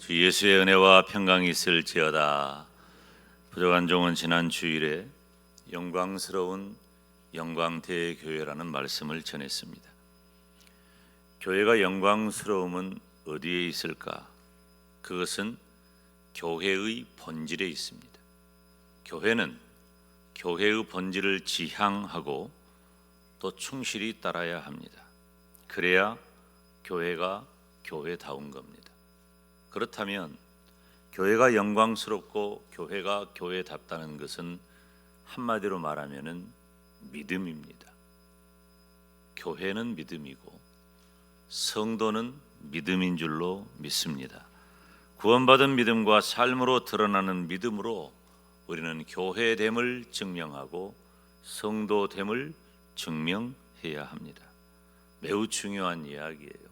주 예수의 은혜와 평강이 있을지어다. 부족한 종은 지난 주일에 영광스러운 영광대교회라는 말씀을 전했습니다. 교회가 영광스러움은 어디에 있을까? 그것은 교회의 본질에 있습니다. 교회는 교회의 본질을 지향하고 또 충실히 따라야 합니다. 그래야 교회가 교회다운 겁니다. 그렇다면 교회가 영광스럽고 교회가 교회답다는 것은 한마디로 말하면은 믿음입니다. 교회는 믿음이고 성도는 믿음인 줄로 믿습니다. 구원받은 믿음과 삶으로 드러나는 믿음으로 우리는 교회됨을 증명하고 성도됨을 증명해야 합니다. 매우 중요한 이야기예요.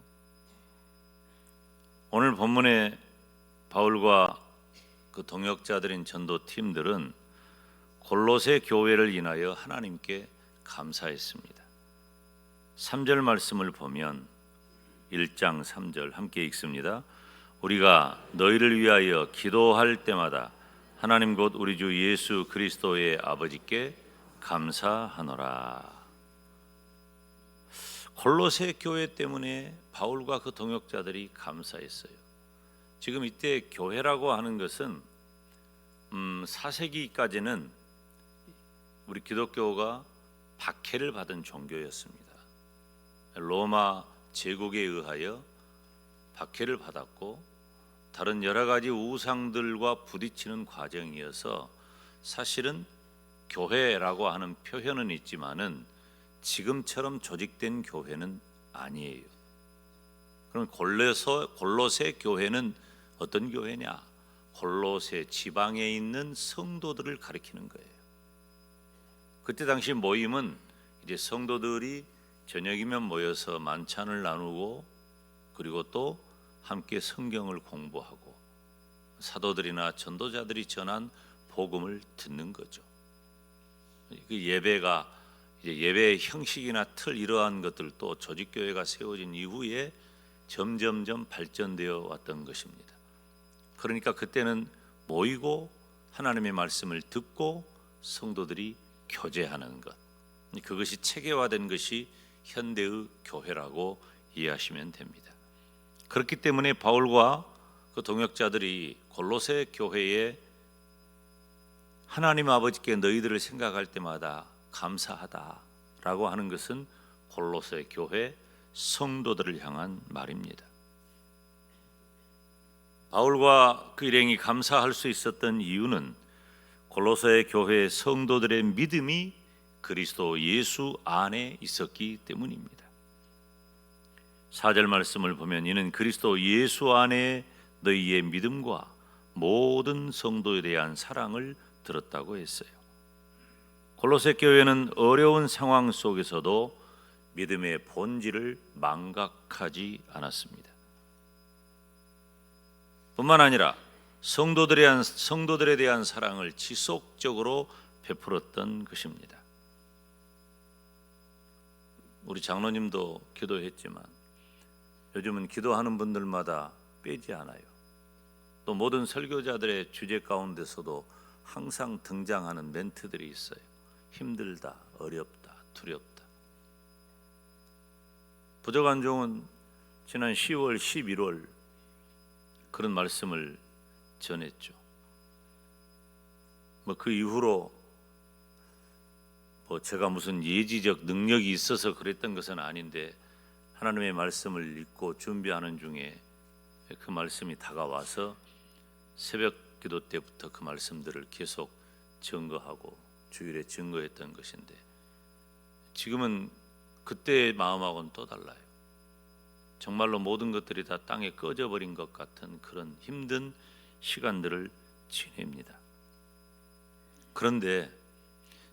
오늘 본문에 바울과 그 동역자들인 전도팀들은 골로새 교회를 인하여 하나님께 감사했습니다. 3절 말씀을 보면 1장 3절 함께 읽습니다. 우리가 너희를 위하여 기도할 때마다 하나님 곧 우리 주 예수 그리스도의 아버지께 감사하노라. 골로새 교회 때문에 바울과 그 동역자들이 감사했어요. 지금 이때 교회라고 하는 것은 4세기까지는 우리 기독교가 박해를 받은 종교였습니다. 로마 제국에 의하여 박해를 받았고 다른 여러 가지 우상들과 부딪히는 과정이어서 사실은 교회라고 하는 표현은 있지만은 지금처럼 조직된 교회는 아니에요. 그럼 골로새 교회는 어떤 교회냐? 골로새 지방에 있는 성도들을 가리키는 거예요. 그때 당시 모임은 이제 성도들이 저녁이면 모여서 만찬을 나누고 그리고 또 함께 성경을 공부하고 사도들이나 전도자들이 전한 복음을 듣는 거죠. 그 예배가 이제 예배의 형식이나 틀 이러한 것들도 조직교회가 세워진 이후에 점점점 발전되어 왔던 것입니다. 그러니까 그때는 모이고 하나님의 말씀을 듣고 성도들이 교제하는 것, 그것이 체계화된 것이 현대의 교회라고 이해하시면 됩니다. 그렇기 때문에 바울과 그 동역자들이 골로새 교회에 하나님 아버지께 너희들을 생각할 때마다 감사하다라고 하는 것은 골로새 교회 성도들을 향한 말입니다. 바울과 그 일행이 감사할 수 있었던 이유는 골로새 교회 성도들의 믿음이 그리스도 예수 안에 있었기 때문입니다. 4절 말씀을 보면 이는 그리스도 예수 안에 너희의 믿음과 모든 성도에 대한 사랑을 들었다고 했어요. 골로새 교회는 어려운 상황 속에서도 믿음의 본질을 망각하지 않았습니다. 뿐만 아니라 성도들에 대한 사랑을 지속적으로 베풀었던 것입니다. 우리 장로님도 기도했지만 요즘은 기도하는 분들마다 빼지 않아요. 또 모든 설교자들의 주제 가운데서도 항상 등장하는 멘트들이 있어요. 힘들다, 어렵다, 두렵다. 부족한 종은 지난 10월, 11월 그런 말씀을 전했죠. 그 이후로 제가 무슨 예지적 능력이 있어서 그랬던 것은 아닌데 하나님의 말씀을 읽고 준비하는 중에 그 말씀이 다가와서 새벽 기도 때부터 그 말씀들을 계속 증거하고 주일에 증거했던 것인데 지금은 그때의 마음하고는 또 달라요. 정말로 모든 것들이 다 땅에 꺼져버린 것 같은 그런 힘든 시간들을 지냅니다. 그런데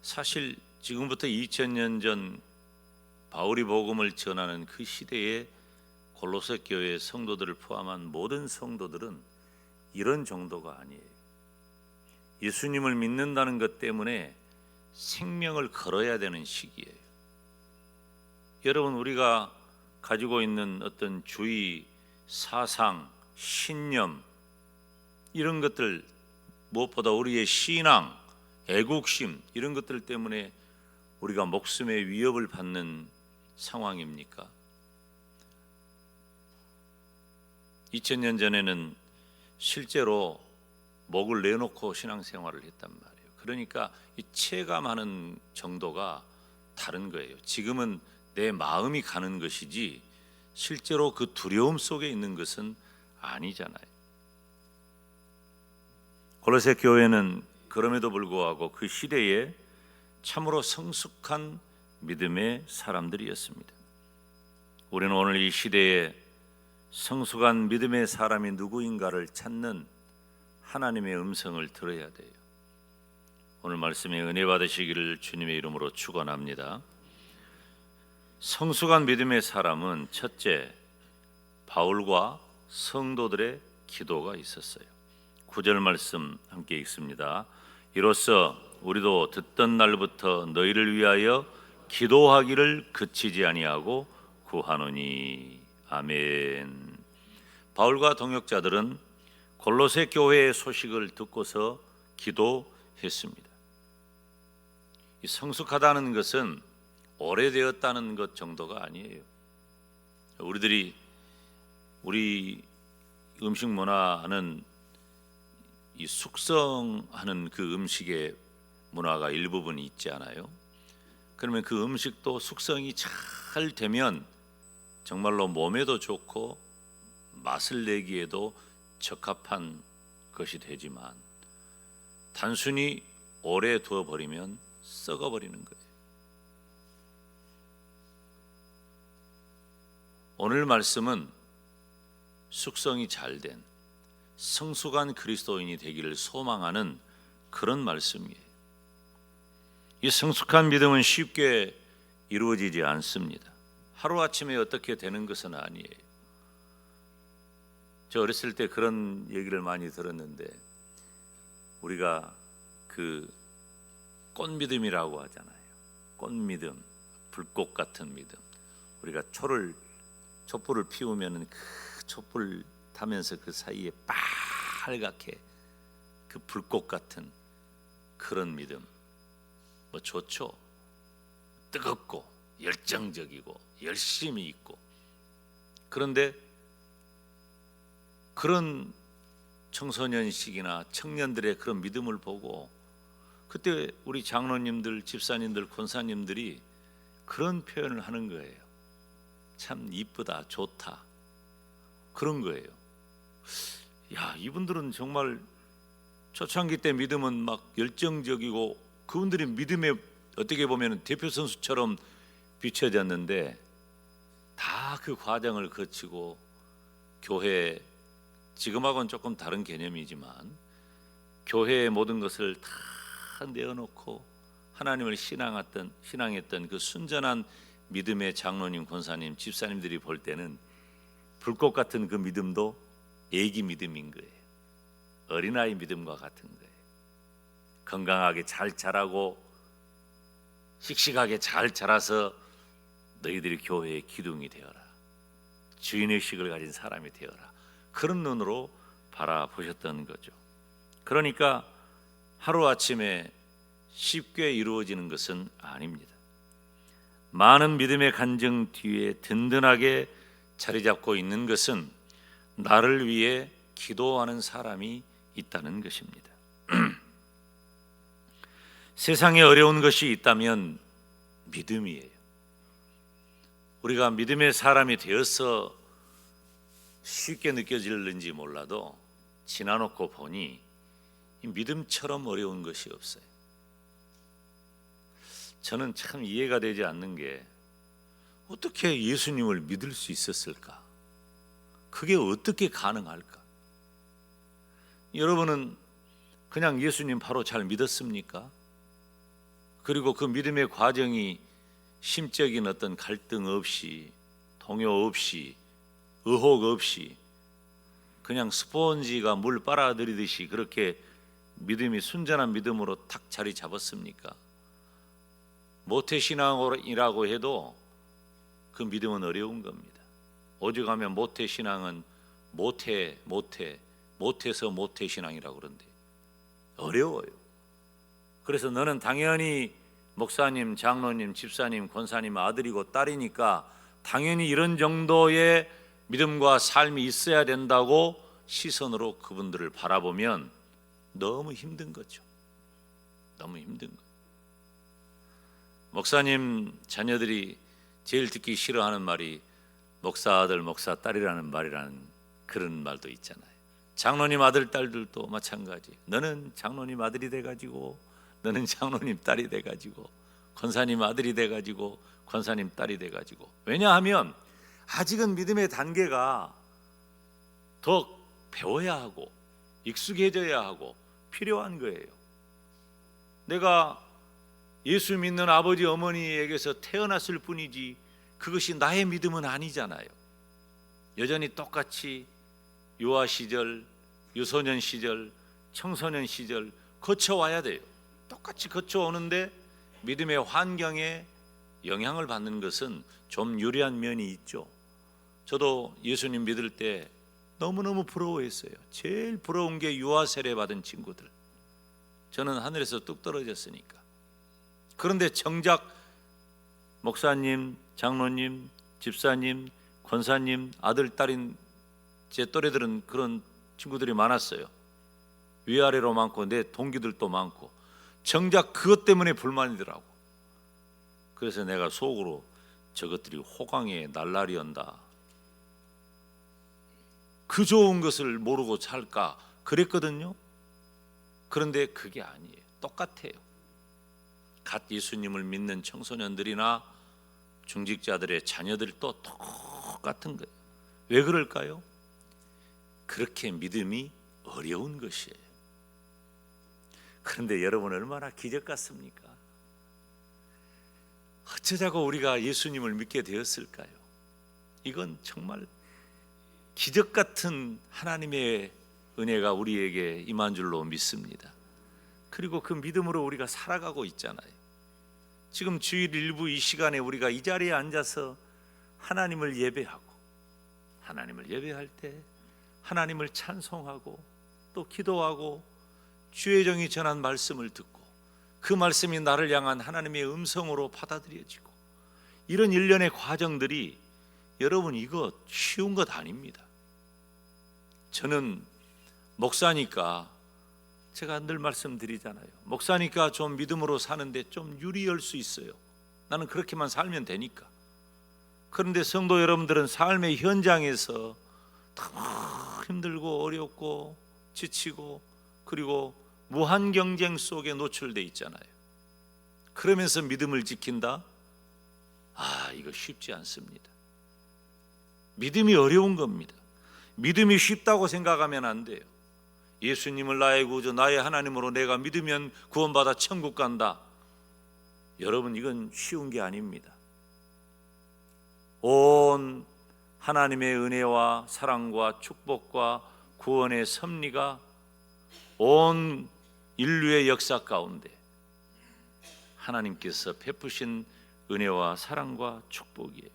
사실 지금부터 2000년 전 바울이 복음을 전하는 그 시대에 골로새 교회 성도들을 포함한 모든 성도들은 이런 정도가 아니에요. 예수님을 믿는다는 것 때문에 생명을 걸어야 되는 시기예요. 여러분, 우리가 가지고 있는 어떤 주의, 사상, 신념 이런 것들, 무엇보다 우리의 신앙, 애국심 이런 것들 때문에 우리가 목숨의 위협을 받는 상황입니까? 2000년 전에는 실제로 목을 내놓고 신앙생활을 했단 말이에요. 그러니까 이 체감하는 정도가 다른 거예요. 지금은 내 마음이 가는 것이지 실제로 그 두려움 속에 있는 것은 아니잖아요. 골로새 교회는 그럼에도 불구하고 그 시대에 참으로 성숙한 믿음의 사람들이었습니다. 우리는 오늘 이 시대에 성숙한 믿음의 사람이 누구인가를 찾는 하나님의 음성을 들어야 돼요. 오늘 말씀에 은혜 받으시기를 주님의 이름으로 축원합니다. 성숙한 믿음의 사람은 첫째, 바울과 성도들의 기도가 있었어요. 9절 말씀 함께 읽습니다. 이로써 우리도 듣던 날부터 너희를 위하여 기도하기를 그치지 아니하고 구하노니. 아멘. 바울과 동역자들은 골로새 교회의 소식을 듣고서 기도했습니다. 이 성숙하다는 것은 오래되었다는 것 정도가 아니에요. 우리 음식 문화는 이 숙성하는 그 음식의 문화가 일부분 있지 않아요? 그러면 그 음식도 숙성이 잘 되면 정말로 몸에도 좋고 맛을 내기에도 적합한 것이 되지만 단순히 오래 두어버리면 썩어버리는 거예요. 오늘 말씀은 숙성이 잘된 성숙한 그리스도인이 되기를 소망하는 그런 말씀이에요. 이 성숙한 믿음은 쉽게 이루어지지 않습니다. 하루아침에 어떻게 되는 것은 아니에요. 저 어렸을 때 그런 얘기를 많이 들었는데 우리가 그 꽃믿음이라고 하잖아요. 꽃믿음, 불꽃 같은 믿음. 우리가 촛불을 피우면 그 촛불 타면서 그 사이에 빨갛게 그 불꽃 같은 그런 믿음. 뭐 좋죠. 뜨겁고 열정적이고 열심히 있고. 그런데 그런 청소년식이나 청년들의 그런 믿음을 보고 그때 우리 장로님들, 집사님들, 권사님들이 그런 표현을 하는 거예요. 참 이쁘다, 좋다. 그런 거예요. 야, 이분들은 정말 초창기 때 믿음은 막 열정적이고 그분들이 믿음에 어떻게 보면 대표 선수처럼 비춰졌는데 다 그 과정을 거치고 교회, 지금하고는 조금 다른 개념이지만 교회의 모든 것을 다 내어놓고 하나님을 신앙했던 그 순전한 믿음의 장로님, 권사님, 집사님들이 볼 때는 불꽃 같은 그 믿음도 애기 믿음인 거예요. 어린아이 믿음과 같은 거예요. 건강하게 잘 자라고 씩씩하게 잘 자라서 너희들이 교회의 기둥이 되어라. 주인의식을 가진 사람이 되어라. 그런 눈으로 바라보셨던 거죠. 그러니까 하루아침에 쉽게 이루어지는 것은 아닙니다. 많은 믿음의 간증 뒤에 든든하게 자리 잡고 있는 것은 나를 위해 기도하는 사람이 있다는 것입니다. 세상에 어려운 것이 있다면 믿음이에요. 우리가 믿음의 사람이 되어서 쉽게 느껴질는지 몰라도 지나놓고 보니 믿음처럼 어려운 것이 없어요. 저는 참 이해가 되지 않는 게 어떻게 예수님을 믿을 수 있었을까? 그게 어떻게 가능할까? 여러분은 그냥 예수님 바로 잘 믿었습니까? 그리고 그 믿음의 과정이 심적인 어떤 갈등 없이, 동요 없이, 의혹 없이 그냥 스폰지가 물 빨아들이듯이 그렇게 믿음이 순전한 믿음으로 탁 자리 잡았습니까? 모태신앙이라고 해도 그 믿음은 어려운 겁니다. 오죽하면 모태신앙은 모태 못해서 모태신앙이라고 그러는데 어려워요. 그래서 너는 당연히 목사님, 장로님, 집사님, 권사님 아들이고 딸이니까 당연히 이런 정도의 믿음과 삶이 있어야 된다고 시선으로 그분들을 바라보면 너무 힘든 거죠. 너무 힘든 거예요. 목사님 자녀들이 제일 듣기 싫어하는 말이 목사 아들, 목사 딸이라는 말이라는 그런 말도 있잖아요. 장로님 아들, 딸들도 마찬가지. 너는 장로님 아들이 돼가지고, 너는 장로님 딸이 돼가지고, 권사님 아들이 돼가지고, 권사님 딸이 돼가지고. 왜냐하면 아직은 믿음의 단계가 더 배워야 하고 익숙해져야 하고 필요한 거예요. 내가 예수 믿는 아버지 어머니에게서 태어났을 뿐이지 그것이 나의 믿음은 아니잖아요. 여전히 똑같이 유아 시절, 유소년 시절, 청소년 시절 거쳐와야 돼요. 똑같이 거쳐오는데 믿음의 환경에 영향을 받는 것은 좀 유리한 면이 있죠. 저도 예수님 믿을 때 너무너무 부러워했어요. 제일 부러운 게 유아 세례 받은 친구들. 저는 하늘에서 뚝 떨어졌으니까. 그런데 정작 목사님, 장로님, 집사님, 권사님, 아들, 딸인 제 또래들은 그런 친구들이 많았어요. 위아래로 많고 내 동기들도 많고 정작 그것 때문에 불만이더라고. 그래서 내가 속으로 저것들이 호강에 날라리 온다. 그 좋은 것을 모르고 살까 그랬거든요. 그런데 그게 아니에요. 똑같아요. 갓 예수님을 믿는 청소년들이나 중직자들의 자녀들도 똑같은 거예요. 왜 그럴까요? 그렇게 믿음이 어려운 것이에요. 그런데 여러분 얼마나 기적 같습니까? 어쩌자고 우리가 예수님을 믿게 되었을까요? 이건 정말 기적 같은 하나님의 은혜가 우리에게 임한 줄로 믿습니다. 그리고 그 믿음으로 우리가 살아가고 있잖아요. 지금 주일 일부 이 시간에 우리가 이 자리에 앉아서 하나님을 예배하고, 하나님을 예배할 때 하나님을 찬송하고 또 기도하고 주의 종이 전한 말씀을 듣고 그 말씀이 나를 향한 하나님의 음성으로 받아들여지고, 이런 일련의 과정들이 여러분 이거 쉬운 것 아닙니다. 저는 목사니까 제가 늘 말씀드리잖아요. 목사니까 좀 믿음으로 사는데 좀 유리할 수 있어요. 나는 그렇게만 살면 되니까. 그런데 성도 여러분들은 삶의 현장에서 너무 힘들고 어렵고 지치고 그리고 무한 경쟁 속에 노출돼 있잖아요. 그러면서 믿음을 지킨다? 이거 쉽지 않습니다. 믿음이 어려운 겁니다. 믿음이 쉽다고 생각하면 안 돼요. 예수님을 나의 구주, 나의 하나님으로 내가 믿으면 구원받아 천국 간다. 여러분 이건 쉬운 게 아닙니다. 온 하나님의 은혜와 사랑과 축복과 구원의 섭리가 온 인류의 역사 가운데 하나님께서 베푸신 은혜와 사랑과 축복이에요.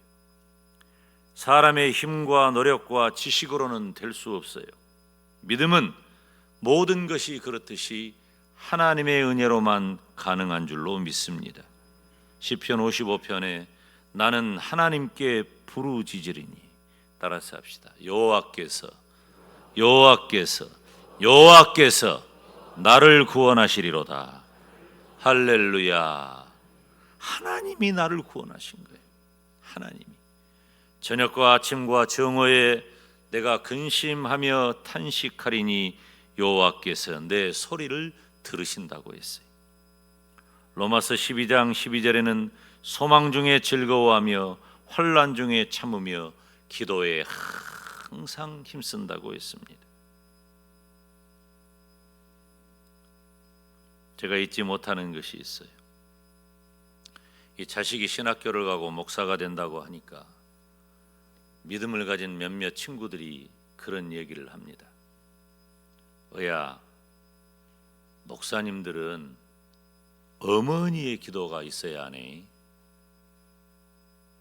사람의 힘과 노력과 지식으로는 될 수 없어요. 믿음은 모든 것이 그렇듯이 하나님의 은혜로만 가능한 줄로 믿습니다. 시편 55편에 나는 하나님께 부르짖으리니, 따라서 합시다. 여호와께서 나를 구원하시리로다. 할렐루야. 하나님이 나를 구원하신 거예요. 하나님이. 저녁과 아침과 정오에 내가 근심하며 탄식하리니 여호와께서 내 소리를 들으신다고 했어요. 로마서 12장 12절에는 소망 중에 즐거워하며 환난 중에 참으며 기도에 항상 힘쓴다고 했습니다. 제가 잊지 못하는 것이 있어요. 이 자식이 신학교를 가고 목사가 된다고 하니까 믿음을 가진 몇몇 친구들이 그런 얘기를 합니다. 목사님들은 어머니의 기도가 있어야 하네.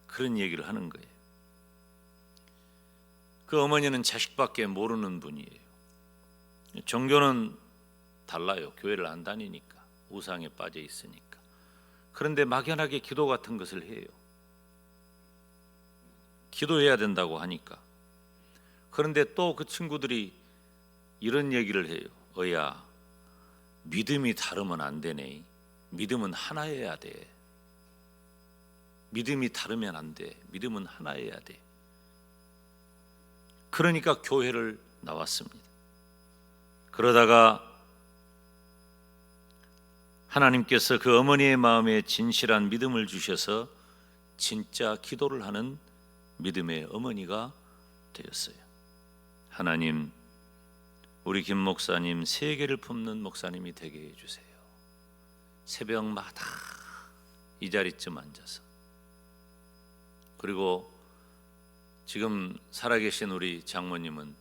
그런 얘기를 하는 거예요. 그 어머니는 자식밖에 모르는 분이에요. 종교는 달라요. 교회를 안 다니니까, 우상에 빠져 있으니까. 그런데 막연하게 기도 같은 것을 해요. 기도해야 된다고 하니까. 그런데 또 그 친구들이 이런 얘기를 해요. 어야, 믿음이 다르면 안 되네. 믿음은 하나여야 돼. 믿음이 다르면 안 돼. 믿음은 하나여야 돼. 그러니까 교회를 나왔습니다. 그러다가 하나님께서 그 어머니의 마음에 진실한 믿음을 주셔서 진짜 기도를 하는 믿음의 어머니가 되었어요. 하나님, 우리 김 목사님 세계를 품는 목사님이 되게 해주세요. 새벽마다 이 자리쯤 앉아서, 그리고 지금 살아계신 우리 장모님은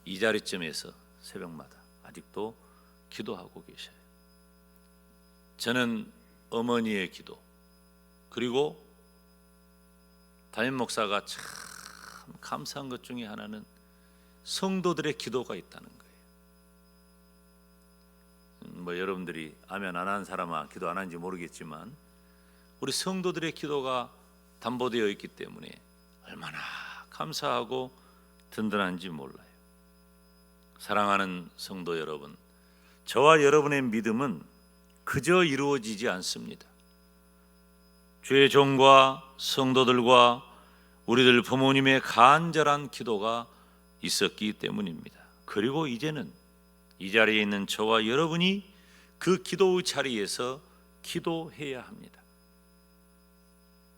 이 자리쯤에서 새벽마다 아직도 기도하고 계셔요. 저는 어머니의 기도, 그리고 담임 목사가 참 감사한 것 중에 하나는 성도들의 기도가 있다는 거예요. 여러분들이 아멘 안 한 사람아 기도 안 하는지 모르겠지만 우리 성도들의 기도가 담보되어 있기 때문에 얼마나 감사하고 든든한지 몰라요. 사랑하는 성도 여러분, 저와 여러분의 믿음은 그저 이루어지지 않습니다. 주의 종과 성도들과 우리들 부모님의 간절한 기도가 있었기 때문입니다. 그리고 이제는 이 자리에 있는 저와 여러분이 그 기도의 자리에서 기도해야 합니다.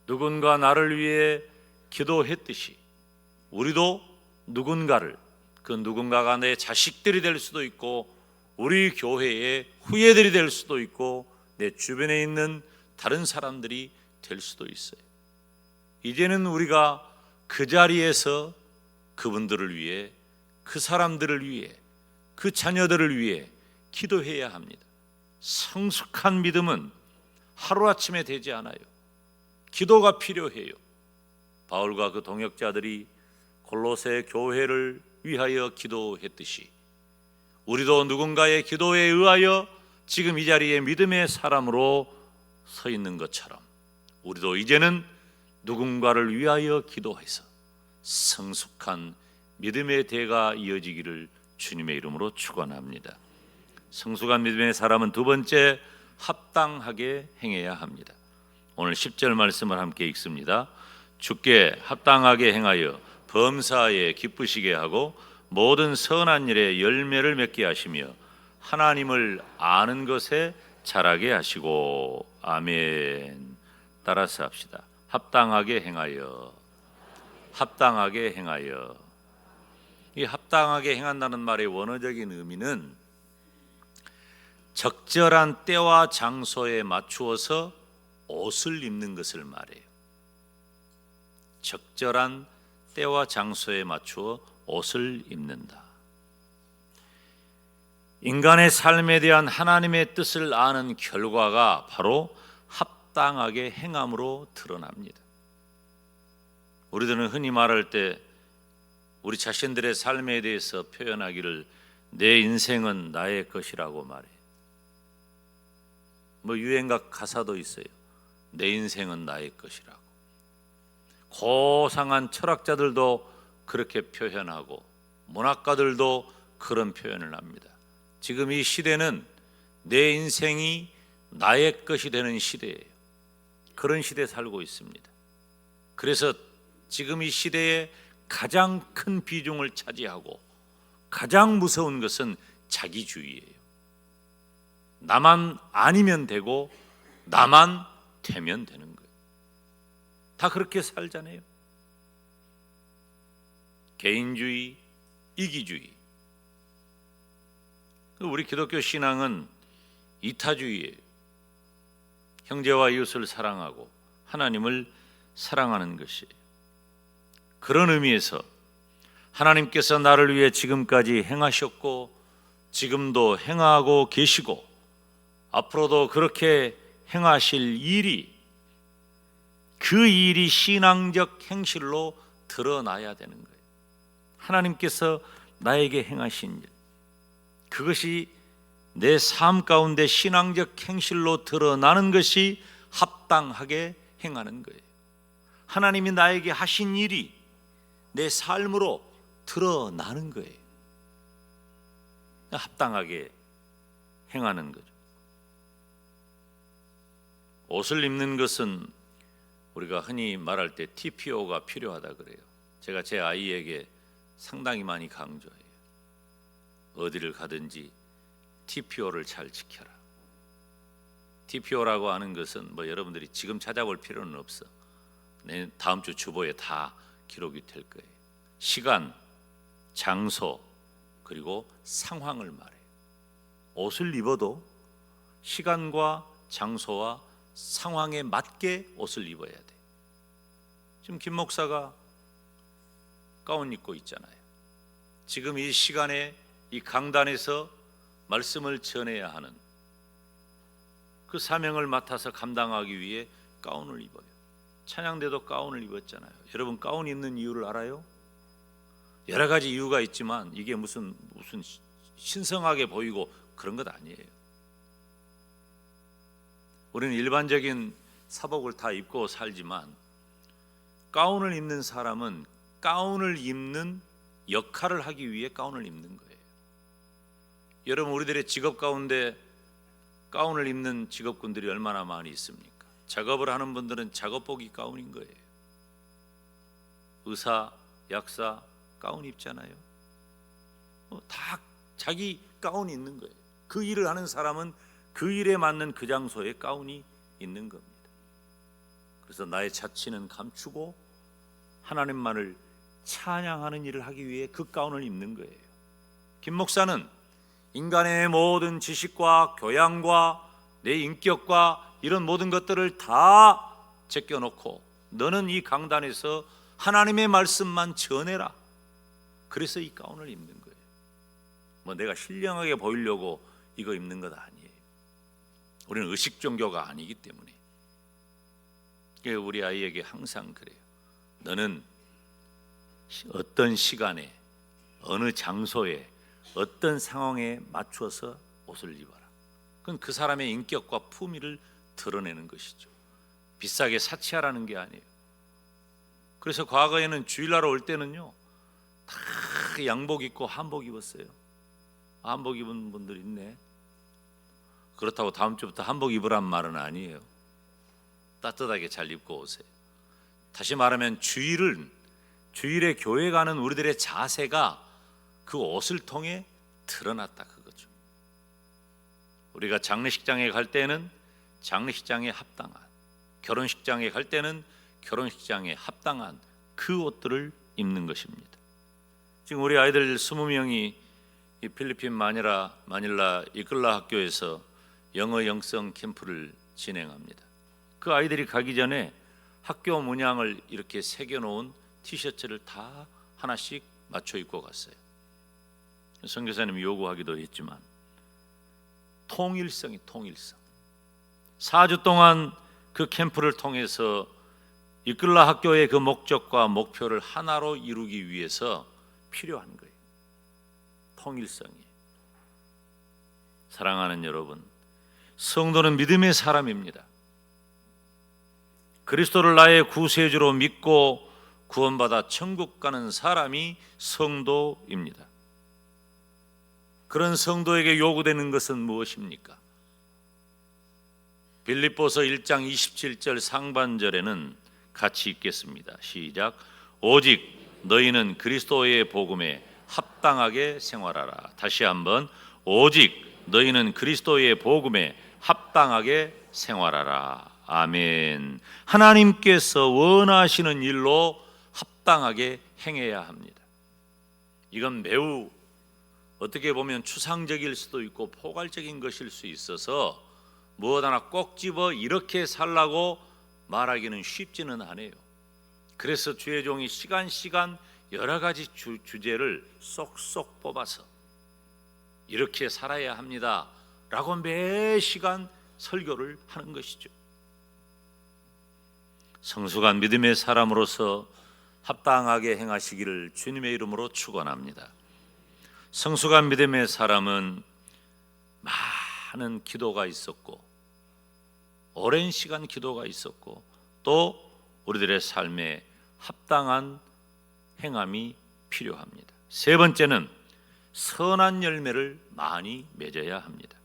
누군가 나를 위해 기도했듯이 우리도 누군가를, 그 누군가가 내 자식들이 될 수도 있고 우리 교회의 후예들이 될 수도 있고 내 주변에 있는 다른 사람들이 될 수도 있어요. 이제는 우리가 그 자리에서 그분들을 위해, 그 사람들을 위해, 그 자녀들을 위해 기도해야 합니다. 성숙한 믿음은 하루아침에 되지 않아요. 기도가 필요해요. 바울과 그 동역자들이 골로새 교회를 위하여 기도했듯이 우리도 누군가의 기도에 의하여 지금 이 자리에 믿음의 사람으로 서 있는 것처럼 우리도 이제는 누군가를 위하여 기도해서 성숙한 믿음의 대가 이어지기를 주님의 이름으로 축원합니다. 성숙한 믿음의 사람은 두 번째, 합당하게 행해야 합니다. 오늘 10절 말씀을 함께 읽습니다. 주께 합당하게 행하여 범사에 기쁘시게 하고 모든 선한 일에 열매를 맺게 하시며 하나님을 아는 것에 자라게 하시고. 아멘. 따라서 합시다. 합당하게 행하여. 합당하게 행하여. 이 합당하게 행한다는 말의 원어적인 의미는 적절한 때와 장소에 맞추어서 옷을 입는 것을 말해요. 적절한 때와 장소에 맞추어 옷을 입는다. 인간의 삶에 대한 하나님의 뜻을 아는 결과가 바로 합당하게 행함으로 드러납니다. 우리들은 흔히 말할 때 우리 자신들의 삶에 대해서 표현하기를 내 인생은 나의 것이라고 말해요. 유행가 가사도 있어요. 내 인생은 나의 것이라고. 고상한 철학자들도 그렇게 표현하고 문학가들도 그런 표현을 합니다. 지금 이 시대는 내 인생이 나의 것이 되는 시대예요. 그런 시대에 살고 있습니다. 그래서 지금 이 시대에 가장 큰 비중을 차지하고 가장 무서운 것은 자기주의예요. 나만 아니면 되고 나만 되면 되는 거예요. 다 그렇게 살잖아요. 개인주의, 이기주의. 우리 기독교 신앙은 이타주의예요. 형제와 이웃을 사랑하고 하나님을 사랑하는 것이에요. 그런 의미에서 하나님께서 나를 위해 지금까지 행하셨고 지금도 행하고 계시고 앞으로도 그렇게 행하실 일이, 그 일이 신앙적 행실로 드러나야 되는 거예요. 하나님께서 나에게 행하신 일, 그것이 내 삶 가운데 신앙적 행실로 드러나는 것이 합당하게 행하는 거예요. 하나님이 나에게 하신 일이 내 삶으로 드러나는 거예요. 합당하게 행하는 거죠. 옷을 입는 것은 우리가 흔히 말할 때 TPO가 필요하다 그래요. 제가 제 아이에게 상당히 많이 강조해요. 어디를 가든지 TPO를 잘 지켜라. TPO라고 하는 것은 여러분들이 지금 찾아볼 필요는 없어. 다음 주 주보에 다 기록이 될 거예요. 시간, 장소, 그리고 상황을 말해요. 옷을 입어도 시간과 장소와 상황에 맞게 옷을 입어야 돼. 지금 김 목사가 가운 입고 있잖아요. 지금 이 시간에 이 강단에서 말씀을 전해야 하는 그 사명을 맡아서 감당하기 위해 가운을 입어요. 찬양대도 가운을 입었잖아요. 여러분 가운 입는 이유를 알아요? 여러 가지 이유가 있지만 이게 무슨 신성하게 보이고 그런 것 아니에요. 우리는 일반적인 사복을 다 입고 살지만 가운을 입는 사람은 가운을 입는 역할을 하기 위해 가운을 입는 거예요. 여러분 우리들의 직업 가운데 가운을 입는 직업군들이 얼마나 많이 있습니까? 작업을 하는 분들은 작업복이 가운인 거예요. 의사, 약사 가운 입잖아요. 다 자기 가운이 있는 거예요. 그 일을 하는 사람은 그 일에 맞는 그 장소에 가운이 있는 겁니다. 그래서 나의 자취는 감추고 하나님만을 찬양하는 일을 하기 위해 그 가운을 입는 거예요. 김 목사는 인간의 모든 지식과 교양과 내 인격과 이런 모든 것들을 다 제껴놓고 너는 이 강단에서 하나님의 말씀만 전해라. 그래서 이 가운을 입는 거예요. 내가 신령하게 보이려고 이거 입는 것 아니에요. 우리는 의식 종교가 아니기 때문에. 우리 아이에게 항상 그래요. 너는 어떤 시간에 어느 장소에 어떤 상황에 맞춰서 옷을 입어라. 그건 그 사람의 인격과 품위를 드러내는 것이죠. 비싸게 사치하라는 게 아니에요. 그래서 과거에는 주일날 올 때는요 다 양복 입고 한복 입었어요. 한복 입은 분들 있네. 그렇다고 다음 주부터 한복 입으란 말은 아니에요. 따뜻하게 잘 입고 오세요. 다시 말하면 주일에 교회 가는 우리들의 자세가 그 옷을 통해 드러났다 그거죠. 우리가 장례식장에 갈 때는 장례식장에 합당한, 결혼식장에 갈 때는 결혼식장에 합당한 그 옷들을 입는 것입니다. 지금 우리 아이들 20명이 이 필리핀 마닐라 이끌라 학교에서 영어 영성 캠프를 진행합니다. 그 아이들이 가기 전에 학교 문양을 이렇게 새겨놓은 티셔츠를 다 하나씩 맞춰 입고 갔어요. 선교사님이 요구하기도 했지만 통일성. 4주 동안 그 캠프를 통해서 이끌라 학교의 그 목적과 목표를 하나로 이루기 위해서 필요한 거예요. 통일성이. 사랑하는 여러분, 성도는 믿음의 사람입니다. 그리스도를 나의 구세주로 믿고 구원받아 천국 가는 사람이 성도입니다. 그런 성도에게 요구되는 것은 무엇입니까? 빌립보서 1장 27절 상반절에는 같이 읽겠습니다. 시작. 오직 너희는 그리스도의 복음에 합당하게 생활하라. 다시 한번. 오직 너희는 그리스도의 복음에 합당하게 생활하라. 아멘. 하나님께서 원하시는 일로 합당하게 행해야 합니다. 이건 매우 어떻게 보면 추상적일 수도 있고 포괄적인 것일 수 있어서 무엇 하나 꼭 집어 이렇게 살라고 말하기는 쉽지는 않아요. 그래서 주의 종이 시간 여러 가지 주제를 쏙쏙 뽑아서 이렇게 살아야 합니다 라고 매 시간 설교를 하는 것이죠. 성숙한 믿음의 사람으로서 합당하게 행하시기를 주님의 이름으로 축원합니다. 성숙한 믿음의 사람은 많은 기도가 있었고 오랜 시간 기도가 있었고 또 우리들의 삶에 합당한 행함이 필요합니다. 세 번째는 선한 열매를 많이 맺어야 합니다.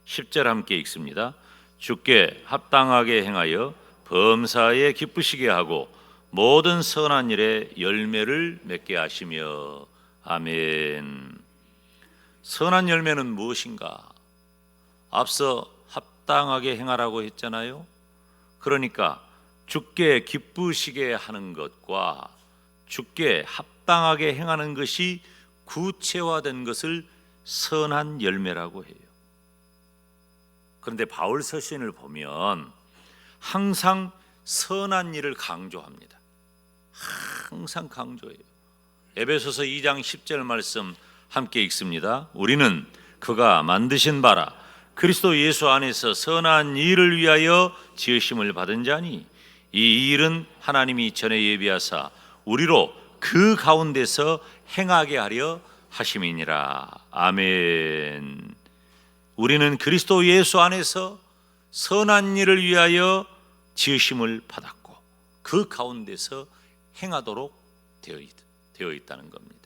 10절 함께 읽습니다. 주께 합당하게 행하여 범사에 기쁘시게 하고 모든 선한 일에 열매를 맺게 하시며 아멘. 선한 열매는 무엇인가? 앞서 합당하게 행하라고 했잖아요. 그러니까 주께 기쁘시게 하는 것과 주께 합당하게 행하는 것이 구체화된 것을 선한 열매라고 해요. 그런데 바울 서신을 보면 항상 선한 일을 강조합니다. 항상 강조해요. 에베소서 2장 10절 말씀 함께 읽습니다. 우리는 그가 만드신 바라 그리스도 예수 안에서 선한 일을 위하여 지으심을 받은 자니 이 일은 하나님이 전에 예비하사 우리로 그 가운데서 행하게 하려 하심이니라. 아멘. 우리는 그리스도 예수 안에서 선한 일을 위하여 지으심을 받았고 그 가운데서 행하도록 되어 있다는 겁니다.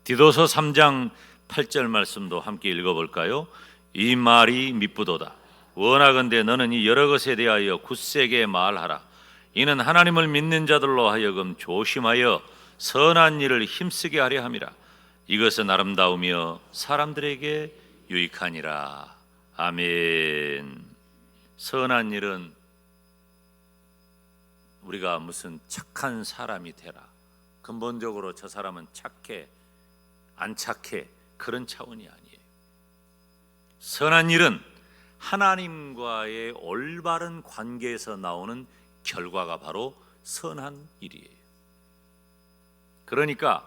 디도서 3장 8절 말씀도 함께 읽어볼까요? 이 말이 미쁘도다. 원하건대 너는 이 여러 것에 대하여 굳세게 말하라. 이는 하나님을 믿는 자들로 하여금 조심하여 선한 일을 힘쓰게 하려 함이라. 이것은 아름다우며 사람들에게 유익하니라. 아멘. 선한 일은 우리가 무슨 착한 사람이 되라, 근본적으로 저 사람은 착해 안 착해 그런 차원이 아니에요. 선한 일은 하나님과의 올바른 관계에서 나오는 결과가 바로 선한 일이에요. 그러니까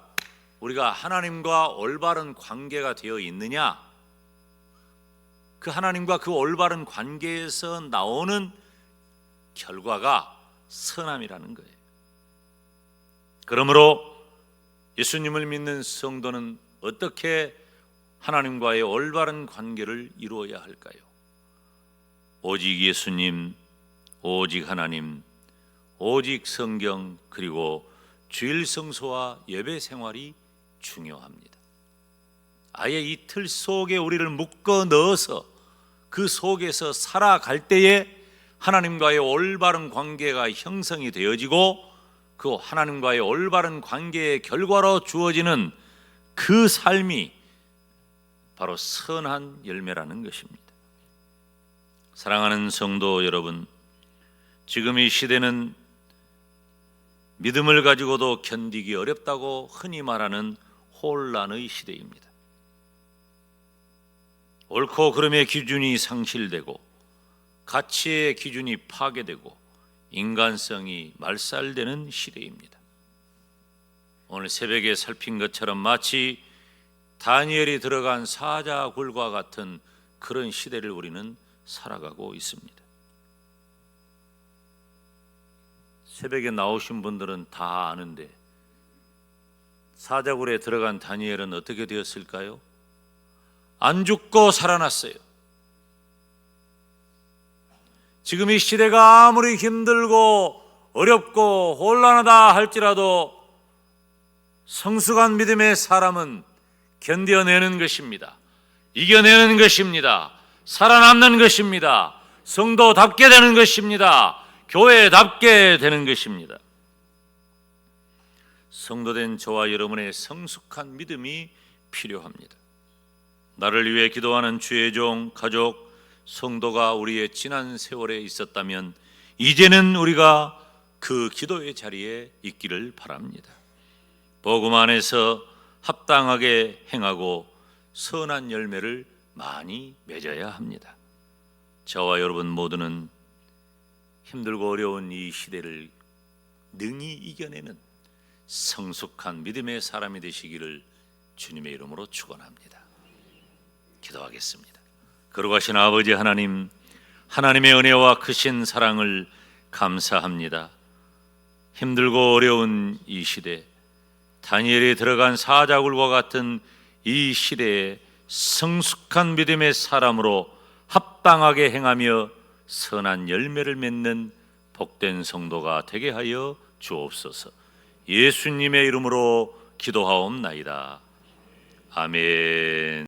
우리가 하나님과 올바른 관계가 되어 있느냐, 그 하나님과 그 올바른 관계에서 나오는 결과가 선함이라는 거예요. 그러므로 예수님을 믿는 성도는 어떻게 하나님과의 올바른 관계를 이루어야 할까요? 오직 예수님, 오직 하나님, 오직 성경, 그리고 주일 성소와 예배 생활이 중요합니다. 아예 이 틀 속에 우리를 묶어 넣어서 그 속에서 살아갈 때에 하나님과의 올바른 관계가 형성이 되어지고 그 하나님과의 올바른 관계의 결과로 주어지는 그 삶이 바로 선한 열매라는 것입니다. 사랑하는 성도 여러분, 지금 이 시대는 믿음을 가지고도 견디기 어렵다고 흔히 말하는 혼란의 시대입니다. 옳고 그름의 기준이 상실되고 가치의 기준이 파괴되고 인간성이 말살되는 시대입니다. 오늘 새벽에 살핀 것처럼 마치 다니엘이 들어간 사자굴과 같은 그런 시대를 우리는 살아가고 있습니다. 새벽에 나오신 분들은 다 아는데 사자굴에 들어간 다니엘은 어떻게 되었을까요? 안 죽고 살아났어요. 지금 이 시대가 아무리 힘들고 어렵고 혼란하다 할지라도 성숙한 믿음의 사람은 견뎌내는 것입니다. 이겨내는 것입니다. 살아남는 것입니다. 성도답게 되는 것입니다. 교회답게 되는 것입니다. 성도된 저와 여러분의 성숙한 믿음이 필요합니다. 나를 위해 기도하는 주의 종, 가족, 성도가 우리의 지난 세월에 있었다면 이제는 우리가 그 기도의 자리에 있기를 바랍니다. 복음 안에서 합당하게 행하고 선한 열매를 많이 맺어야 합니다. 저와 여러분 모두는 힘들고 어려운 이 시대를 능히 이겨내는 성숙한 믿음의 사람이 되시기를 주님의 이름으로 축원합니다. 기도하겠습니다. 거룩하신 아버지 하나님, 하나님의 은혜와 크신 사랑을 감사합니다. 힘들고 어려운 이 시대, 다니엘이 들어간 사자굴과 같은 이 시대에 성숙한 믿음의 사람으로 합당하게 행하며 선한 열매를 맺는 복된 성도가 되게 하여 주옵소서. 예수님의 이름으로 기도하옵나이다. 아멘.